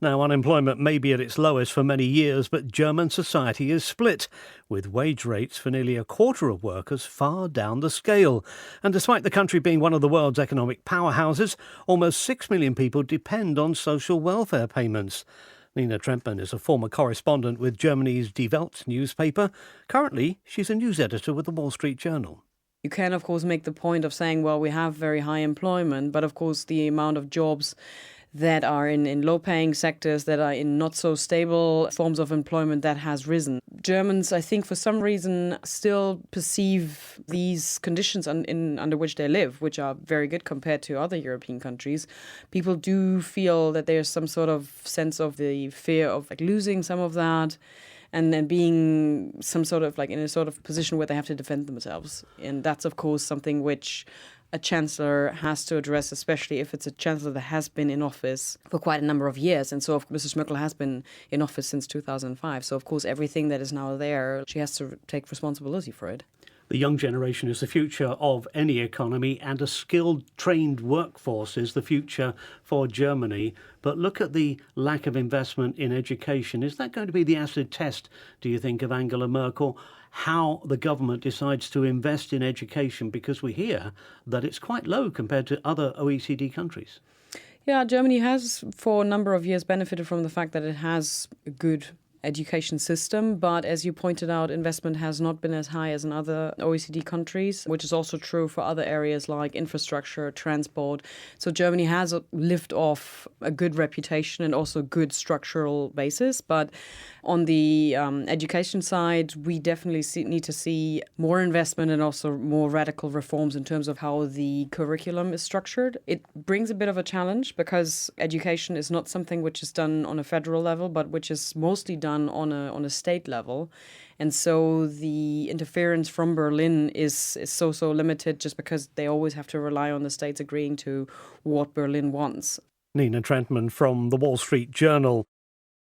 Now, unemployment may be at its lowest for many years, but German society is split, with wage rates for nearly a quarter of workers far down the scale. And despite the country being one of the world's economic powerhouses, almost 6 million people depend on social welfare payments. Nina Trentman is a former correspondent with Germany's Die Welt newspaper. Currently, she's a news editor with the Wall Street Journal. You can, of course, make the point of saying, well, we have very high employment, but of course the amount of jobs that are in low-paying sectors, that are in not-so-stable forms of employment, that has risen. Germans, I think, for some reason, still perceive these conditions under which they live, which are very good compared to other European countries. People do feel that there's some sort of sense of the fear of losing some of that, and then being some sort of in a sort of position where they have to defend themselves. And that's, of course, something which a chancellor has to address, especially if it's a chancellor that has been in office for quite a number of years. And so Mrs. Merkel has been in office since 2005. So, of course, everything that is now there, she has to take responsibility for it. The young generation is the future of any economy, and a skilled, trained workforce is the future for Germany. But look at the lack of investment in education. Is that going to be the acid test, do you think, of Angela Merkel? How the government decides to invest in education, because we hear that it's quite low compared to other OECD countries. Yeah, Germany has for a number of years benefited from the fact that it has a good education system, but as you pointed out, investment has not been as high as in other OECD countries, which is also true for other areas like infrastructure, transport. So Germany has lived off a good reputation and also good structural basis, but on the education side, we definitely need to see more investment and also more radical reforms in terms of how the curriculum is structured. It brings a bit of a challenge because education is not something which is done on a federal level, but which is mostly done on a state level. And so the interference from Berlin is so limited just because they always have to rely on the states agreeing to what Berlin wants. Nina Trentman from the Wall Street Journal.